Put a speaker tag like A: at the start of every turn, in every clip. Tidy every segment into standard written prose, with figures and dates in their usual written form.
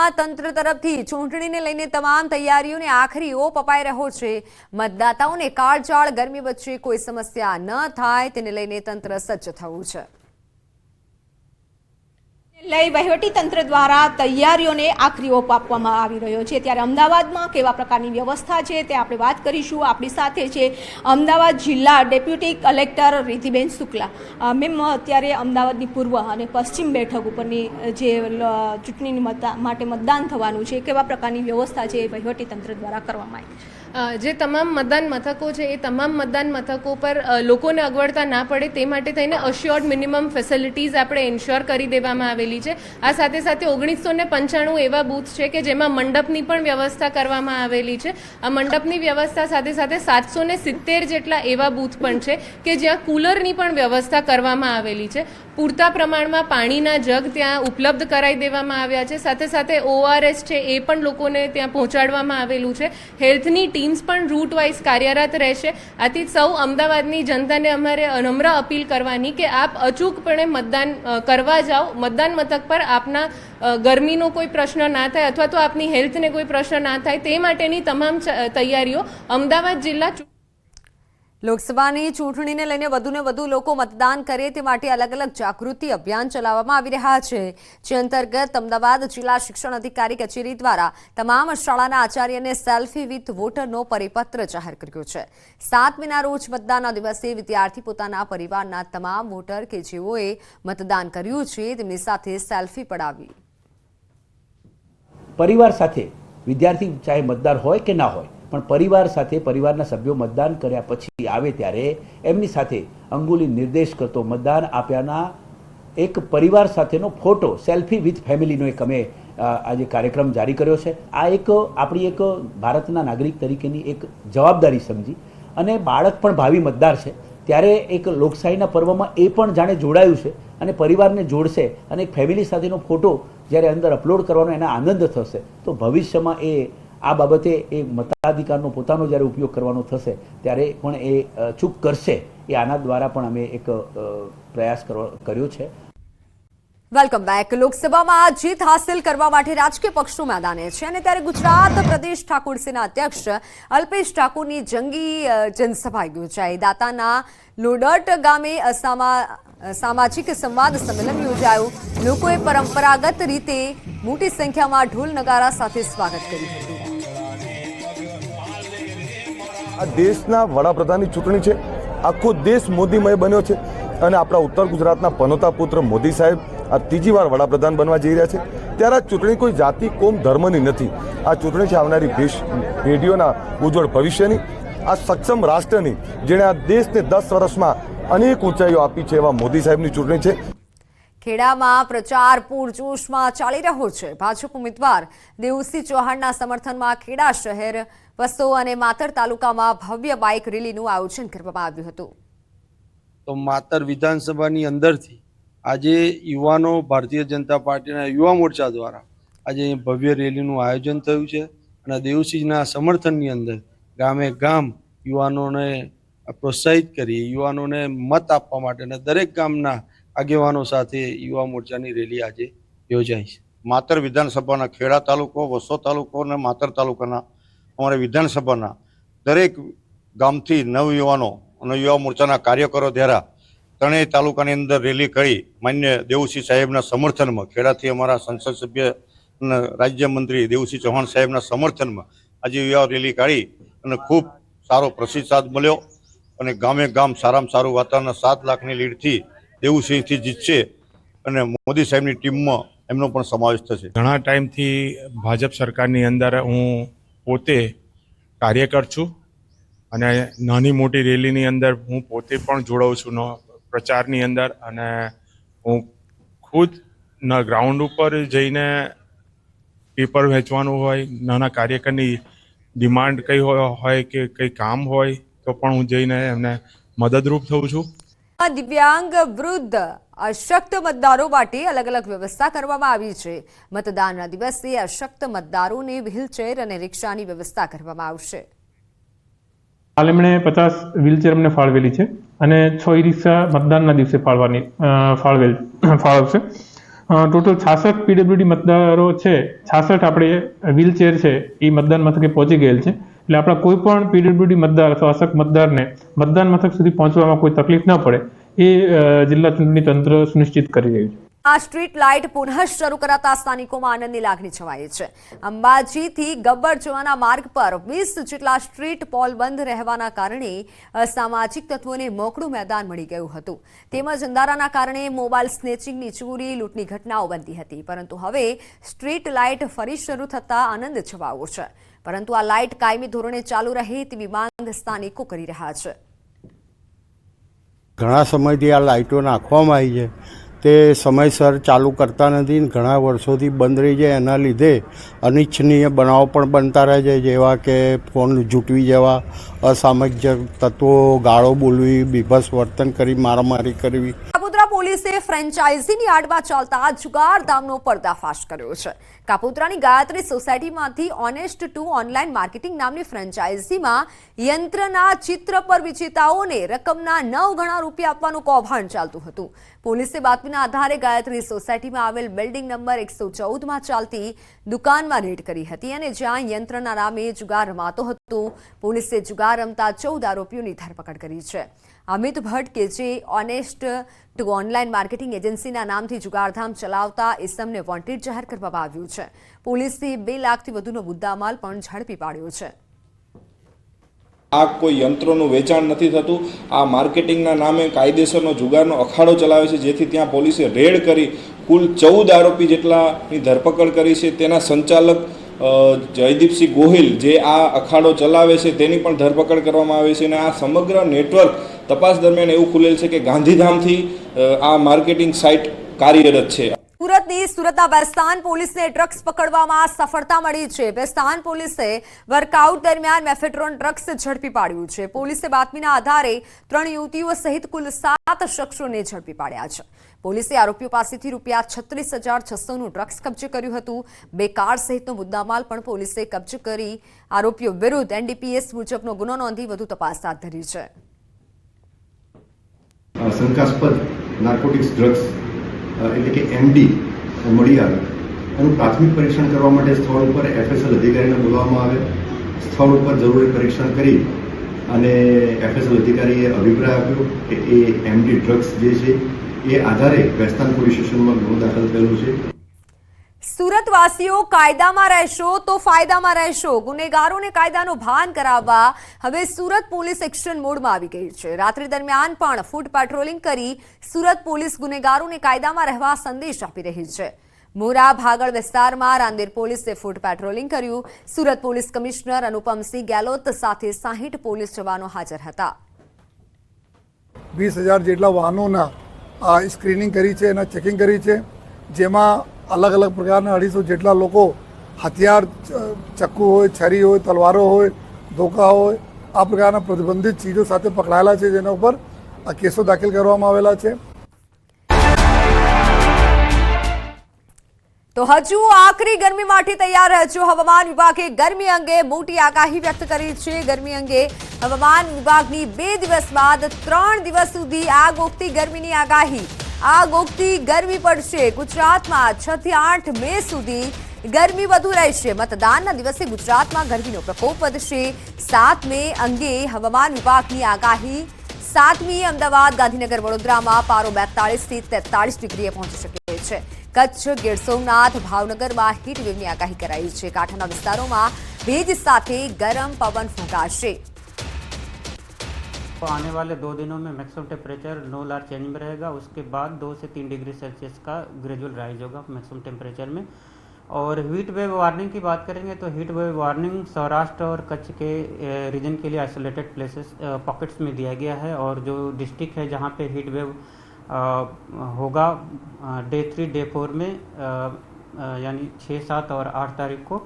A: જિલ્લામાં તંત્ર તરફથી ચૂંટણીને લઈને તમામ તૈયારીઓને આખરી ઓપ અપાઈ રહ્યો છે। મતદાતાઓને કાળઝાળ ગરમી વચ્ચે કોઈ સમસ્યા ન થાય તેને લઈને તંત્ર સજ્જ થયું છે।
B: લઈ વહીવટી તંત્ર દ્વારા તૈયારીઓને આખરી ઓપ આપવામાં આવી રહ્યો છે। ત્યારે અમદાવાદમાં કેવા પ્રકારની વ્યવસ્થા છે તે આપણે વાત કરીશું। આપણી સાથે છે અમદાવાદ જિલ્લા ડેપ્યુટી કલેક્ટર રિધિબેન શુક્લા। મેમ, અત્યારે અમદાવાદની પૂર્વ અને પશ્ચિમ બેઠક ઉપરની જે ચૂંટણીની માટે મતદાન થવાનું છે, કેવા પ્રકારની વ્યવસ્થા છે વહીવટી તંત્ર દ્વારા કરવામાં આવી છે?
C: જે તમામ મતદાન મથકો છે એ તમામ મતદાન મથકો પર લોકોને અગવડતા ના પડે તે માટે થઈને અશ્યોર્ડ મિનિમમ ફેસિલિટીઝ આપણે ઇન્શ્યોર કરી દેવામાં આવેલી છે। આ સાથે સાથે 1995 એવા બૂથ છે કે જેમાં મંડપની પણ વ્યવસ્થા કરવામાં આવેલી છે। આ મંડપની વ્યવસ્થા સાથે સાથે 770 જેટલા એવા બૂથ પણ છે કે જ્યાં કુલરની પણ વ્યવસ્થા કરવામાં આવેલી છે। પૂરતા પ્રમાણમાં પાણીના જગ ત્યાં ઉપલબ્ધ કરાવી દેવામાં આવ્યા છે। સાથે સાથે ORS છે એ પણ લોકોને ત્યાં પહોંચાડવામાં આવેલું છે। હેલ્થની ટીમ્સ પણ રૂટ વાઇઝ કાર્યરત રહેશે। આથી સૌ અમદાવાદની જનતાને અમારે નમ્ર અપીલ કરવાની કે આપ અચૂકપણે મતદાન કરવા જાઓ। મતદાન મથક પર આપના ગરમીનો કોઈ પ્રશ્ન ના થાય અથવા તો આપની હેલ્થને કોઈ પ્રશ્ન ના થાય તે માટેની તમામ તૈયારીઓ અમદાવાદ જિલ્લા
A: લોકસભાની ચૂંટણીને લઈને વધુને વધુ લોકો મતદાન કરે તે માટે અલગ અલગ જાગૃતિ અભિયાન ચલાવવામાં આવી રહ્યા છે, જે અંતર્ગત અમદાવાદ જિલ્લા શિક્ષણ અધિકારી કચેરી દ્વારા તમામ શાળાના આચાર્યને સેલ્ફી વિથ વોટરનો પરિપત્ર જાહેર કર્યો છે। 7 મેના રોજ મતદાનના દિવસે વિદ્યાર્થી પોતાના પરિવારના તમામ વોટર કે જેઓએ મતદાન કર્યું છે તેમની સાથે સેલ્ફી પડાવી
D: પરિવાર સાથે વિદ્યાર્થી ચાહે મતદાર હોય કે ના હોય પણ પરિવાર સાથે પરિવારના સભ્યો મતદાન કર્યા પછી આવે ત્યારે એમની સાથે અંગુલી નિર્દેશ કરતો મતદાન આપ્યાના એક પરિવાર સાથેનો ફોટો સેલ્ફી વિથ ફેમિલીનો એક અમે આજે કાર્યક્રમ જારી કર્યો છે। આ એક આપણી એક ભારતના નાગરિક તરીકેની એક જવાબદારી સમજી અને બાળક પણ ભાવિ મતદાર છે ત્યારે એક લોકશાહીના પર્વમાં એ પણ જાણે જોડાયું છે અને પરિવારને જોડશે અને એક ફેમિલી સાથેનો ફોટો જ્યારે અંદર અપલોડ કરવાનો એના આનંદ થશે તો ભવિષ્યમાં એ આ બાબતે એ મતાધિકારનો પોતાનો જ્યારે ઉપયોગ કરવાનો થશે ત્યારે પણ એ ચૂક કરશે। એ આના દ્વારા પણ અમે એક પ્રયાસ કર્યો છે।
A: Welcome back. લોકસભામાં જીત હાંસલ કરવા માટે રાજકીય પક્ષો મેદાને છે અને ત્યારે ગુજરાત પ્રદેશ ઠાકોર સેના અધ્યક્ષ અલ્પેશ ઠાકોરની જંગી જનસભા યોજાઈ। દાતાના લોડટ ગામે સામાજિક સંવાદ સંમેલન યોજાયું। લોકોએ પરંપરાગત રીતે મોટી સંખ્યામાં ઢોલ નગારા સાથે સ્વાગત કર્યું હતું।
E: આ દેશના વડાપ્રધાનની ચૂંટણી છે, આખો દેશ મોદીમય બન્યો છે અને આપણા ઉત્તર ગુજરાતના પનોતા પુત્ર મોદી સાહેબ આ ત્રીજી વાર વડાપ્રધાન બનવા જઈ રહ્યા છે। ત્યારે આ ચૂંટણી કોઈ જાતિ કોમ ધર્મની નથી, આ ચૂંટણી છે આવનારી પેઢીઓના ઉજ્જવળ ભવિષ્યની, આ સક્ષમ રાષ્ટ્રની જેણે આ દેશને 10 વર્ષમાં અનેક ઊંચાઈઓ આપી છે એવા મોદી સાહેબની ચૂંટણી છે।
A: ખેડામાં પ્રચાર પૂરજોશમાં ચાલી રહ્યો છે। ભાજપ ઉમેદવાર દેવુસિંહ ચૌહાણના સમર્થનમાં ખેડા શહેર, વસો અને માતર તાલુકામાં ભવ્ય બાઇક રેલીનું આયોજન કરવામાં આવ્યું હતું।
F: તો માતર વિધાનસભાની અંદરથી આજે યુવાનો ભારતીય જનતા પાર્ટીના યુવા મોરચા દ્વારા આજે ભવ્ય રેલીનું આયોજન થયું છે અને દેવુસિંહના સમર્થનની અંદર ગામે ગામ યુવાનોને પ્રોત્સાહિત કરી યુવાનોને મત આપવા માટે દરેક ગામના આગેવાનો સાથે યુવા મોરચાની રેલી આજે યોજાઈ છે।
G: માતર વિધાનસભાના ખેડા તાલુકો, વસો તાલુકો અને માતર તાલુકાના અમારા વિધાનસભાના દરેક ગામથી નવયુવાનો અને યુવા મોરચાના કાર્યકરો દ્વારા ત્રણેય તાલુકાની અંદર રેલી કરી માન્ય દેવુસિંહ સાહેબના સમર્થનમાં ખેડાથી અમારા સંસદ સભ્ય અને રાજ્યમંત્રી દેવુસિંહ ચૌહાણ સાહેબના સમર્થનમાં આજે યુવા રેલી કાઢી અને ખૂબ સારો પ્રતિસાદ મળ્યો અને ગામે ગામ સારામાં સારું વાતાવરણ 7 લાખની લીડથી દેવુસિંહથી જીતશે અને મોદી સાહેબની ટીમમાં એમનો પણ સમાવેશ થશે।
H: ઘણા ટાઈમથી ભાજપ સરકારની અંદર હું પોતે કાર્યકર છું અને નાની મોટી રેલીની અંદર હું પોતે પણ જોડાઉં છું પ્રચારની અંદર અને હું ખુદ ગ્રાઉન્ડ ઉપર જઈને પેપર વેચવાનું હોય, નાના કાર્યકરની ડિમાન્ડ કઈ હોય કે કંઈ કામ હોય તો પણ હું જઈને એમને મદદરૂપ થઉં છું।
A: દિવ્યાંગ, વૃદ્ધ, અશક્ત મતદારો માટે અલગ અલગ વ્યવસ્થા કરવામાં આવી છે। મતદાનના દિવસે અશક્ત મતદારોને વ્હીલચેર અને રિક્ષાની વ્યવસ્થા કરવામાં આવશે।
I: હાલ એમણે 50 વ્હીલચેર અમને ફાળવેલી છે અને 6 રિક્ષા મતદાનના દિવસે ફાળવશે। ટોટલ 66 પીડબ્લ્યુડી મતદારો છે, 66 આપણે વ્હીલચેર છે એ મતદાન મથકે પહોંચી ગયેલ છે. એટલે આપણા કોઈ પણ પીડબ્લ્યુડી મતદાર અથવા અશક્ત મતદારને મતદાન મથક સુધી પહોંચવામાં કોઈ તકલીફ ન પડે એ જિલ્લા ચૂંટણી તંત્ર સુનિશ્ચિત કરી રહ્યું છે.
A: આ સ્ટ્રીટ લાઇટ પુનઃ શરૂ કરાતા સ્થાનિકોમાં આનંદની લાગણી છવાઈ છે. અંબાજીથી ગબ્બર જવાના માર્ગ પર 20 જેટલા સ્ટ્રીટ પોલ બંધ રહેવાના કારણે અસામાજિક તત્વોને મોકળું મેદાન મળી ગયું હતું. તેમજ અંધારાના કારણે મોબાઈલ સ્નેચિંગની ચોરી, લૂંટની ઘટનાઓ બનતી હતી. પરંતુ હવે સ્ટ્રીટ લાઇટ ફરી શરૂ થતા આનંદ છવાયો છે. પરંતુ આ લાઇટ કાયમી ધોરણે ચાલુ રહે તેવી માંગ સ્થાનિકો કરી રહ્યા છે.
J: ઘણા સમયથી આ લાઇટો નાખવામાં આવી છે, તે સમયસર ચાલુ કરતા નથી. ઘણા વર્ષોથી બંધ રહી જાય, એના લીધે અનિચ્છનીય બનાવો પણ બનતા રહે છે, જેવા કે ફોન ઝૂંટવી જવા, અસામાજિક તત્વો ગાળો બોલવી, બીભત્સ વર્તન કરી મારામારી કરવી.
A: કાપોદ્રા પોલીસે ફ્રેન્ચાઇઝીની આડમાં ચાલતા જુગારધામનો પર્દાફાશ કર્યો છે. કાપોદ્રાની ગાયત્રી સોસાયટીમાંથી ઓનેસ્ટ ટુ ઓનલાઈન માર્કેટિંગ નામની ફ્રેન્ચાઇઝીમાં યંત્રના ચિત્ર પર વિજેતાઓને રકમના 9 ગણા રૂપિયા આપવાનું કૌભાંડ ચાલતું હતું. પોલીસે બાતમીના આધારે ગાયત્રી સોસાયટીમાં આવેલ બિલ્ડિંગ નંબર 114માં ચાલતી દુકાનમાં રેડ કરી હતી અને જ્યાં યંત્રના નામે જુગાર રમાતો હતો. પોલીસે જુગાર રમતા 14 આરોપીઓની ધરપકડ કરી છે. અમિત ભટ્ટ કે જે ઓનેસ્ટ ટુ ઓનલાઈન માર્કેટિંગ એજન્સીના નામથી જુગારધામ ચલાવતા ઇસમને વોન્ટેડ જાહેર કરવામાં આવ્યું છે. પોલીસે 2 લાખથી વધુનો મુદ્દામાલ પણ ઝડપી પાડ્યો છે.
K: આ કોઈ યંત્રોનું વેચાણ નથી થતું. આ માર્કેટિંગના નામે કાયદેસરનો જુગારનો અખાડો ચલાવે છે, જેથી ત્યાં પોલીસે રેડ કરી કુલ 14 આરોપી જેટલાની ધરપકડ કરી છે. તેના સંચાલક જયદીપસિંહ ગોહિલ જે આ અખાડો ચલાવે છે તેની પણ ધરપકડ કરવામાં આવી છે. અને આ સમગ્ર નેટવર્ક તપાસ દરમિયાન એવું ખુલેલ છે કે ગાંધીધામથી આ માર્કેટિંગ સાઇટ કાર્યરત છે.
A: સુરતની સુરતના બેસ્તાન પોલીસને ડ્રગ્સ પકડવામાં સફળતા મળી છે. બેસ્તાન પોલીસે વર્કઆઉટ દરમિયાન મેફેડ્રોન ડ્રગ્સ ઝડપી પાડ્યું છે. પોલીસે બાતમીના આધારે 3 યુવતીઓ સહિત કુલ 7 શખ્સોને ઝડપી પાડ્યા છે. પોલીસે આરોપીઓ પાસેથી રૂપિયા 36,600નું ડ્રગ્સ કબજે કર્યું હતું. 2 કાર સહિતનો મુદ્દામાલ પણ પોલીસે કબજે કરી આરોપીઓ વિરુદ્ધ NDPS મુજબનો ગુનો નોંધી વધુ તપાસ હાથ ધરી છે.
L: શંકાસ્પદ નાર્કોટિક્સ ડ્રગ્સ એટલે કે MD મળી આવે, એનું પ્રાથમિક પરીક્ષણ કરવા માટે સ્થળ ઉપર FSL અધિકારીને બોલાવવામાં આવે. સ્થળ ઉપર જરૂરી પરીક્ષણ કરી અને FSL અધિકારીએ અભિપ્રાય આપ્યો કે એ MD ડ્રગ્સ જે છે એ આધારે બેસ્તાન પોલીસ સ્ટેશનમાં ગુનો દાખલ થયેલો છે.
A: સુરતવાસીઓ કાયદામાં રહેશો તો ફાયદામાં રહેશો. ગુનેગારોને કાયદાનું ભાન કરાવવા હવે સુરત પોલીસ એક્શન મોડમાં આવી ગઈ છે. રાત્રિ દરમિયાન પણ ફૂટ પેટ્રોલિંગ કરી સુરત પોલીસ ગુનેગારોને કાયદામાં રહેવા સંદેશ આપી રહી છે. મોરા ભાગળ વિસ્તારમાં રાંદેર પોલીસે ફૂટ પેટ્રોલિંગ કર્યું. સુરત પોલીસ કમિશનર અનુપમસિંહ ગેહલોત સાથે 60 પોલીસ જવાનો હાજર હતા.
M: 20,000 જેટલા વાહનોના સ્ક્રીનિંગ કરી છે અને ચેકિંગ કરી છે, જેમાં અલગ અલગ પ્રકારના 250 જેટલા લોકો હથિયાર, ચક્કુ હોય, છરી હોય, તલવારો હોય, ધોકા હોય, આ પ્રકારના પ્રતિબંધિત ચીજો સાથે પકડાયેલા છે, જેના ઉપર આ કેસો દાખલ કરવામાં આવેલા છે.
A: તો હજુ આકરી ગરમી માટે તૈયાર રહેજો. હવામાન વિભાગે ગરમી અંગે મોટી આગાહી વ્યક્ત કરી છે. ગરમી અંગે હવામાન વિભાગની 2 દિવસ બાદ 3 દિવસ સુધી આગ ઓગતી ગરમીની આગાહી. આગ ઓગતી ગરમી પડશે. ગુજરાતમાં 6 થી 8 મે સુધી ગરમી વધુ રહેશે. મતદાનના દિવસે ગુજરાતમાં ગરમીનો પ્રકોપ વધશે. 7 મે અંગે હવામાન વિભાગની આગાહી. 7મી અમદાવાદ, ગાંધીનગર, વડોદરામાં પારો 42 થી 43 ડિગ્રીએ પહોંચી શકે છે. કચ્છ, ગીર સોમનાથ, ભાવનગરમાં હીટવેવની આગાહી કરાઈ છે. કાંઠાના વિસ્તારોમાં ભેજ સાથે ગરમ પવન ફૂંકાશે.
N: आने वाले 2 दिनों में maximum temperature no large change में रहेगा. उसके बाद 2 से 3 डिग्री सेल्सियस का ग्रेजुअल राइज होगा मैक्सिमम टेम्परेचर में. और हीट वेव वार्निंग की बात करेंगे तो हीट वेव वार्निंग सौराष्ट्र और कच्छ के रीजन के लिए आइसोलेटेड प्लेसेस पॉकेट्स में दिया गया है. और जो डिस्ट्रिक्ट है जहाँ पे हीट वेव होगा डे 3 डे 4 में यानी 6, 7 और 8 तारीख को,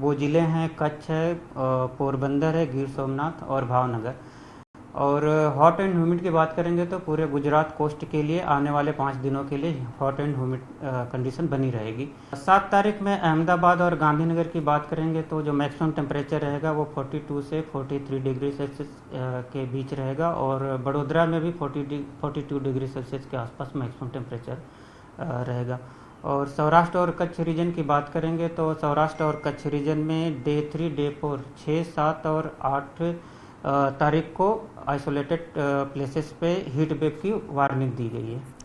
N: वो ज़िले हैं कच्छ है, पोरबंदर है, गिर सोमनाथ और भावनगर. और हॉट एंड ह्यूमिड की बात करेंगे तो पूरे गुजरात कोस्ट के लिए आने वाले 5 दिनों के लिए हॉट एंड ह्यूमिड कंडीशन बनी रहेगी. 7 तारीख में अहमदाबाद और गांधीनगर की बात करेंगे तो जो मैक्सिमम टेम्परेचर रहेगा वो 42 से 43 डिग्री सेल्सियस के बीच रहेगा. और बड़ोदरा में भी 42 डिग्री सेल्सियस के आसपास मैक्सिमम टेम्परेचर रहेगा. और सौराष्ट्र और कच्छ रीजन की बात करेंगे तो सौराष्ट्र और कच्छ रीजन में डे 3, डे 4, 6, 7 और 8 तारीख को आइसोलेटेड प्लेसेस पे हीट वेव की वार्निंग दी गई है।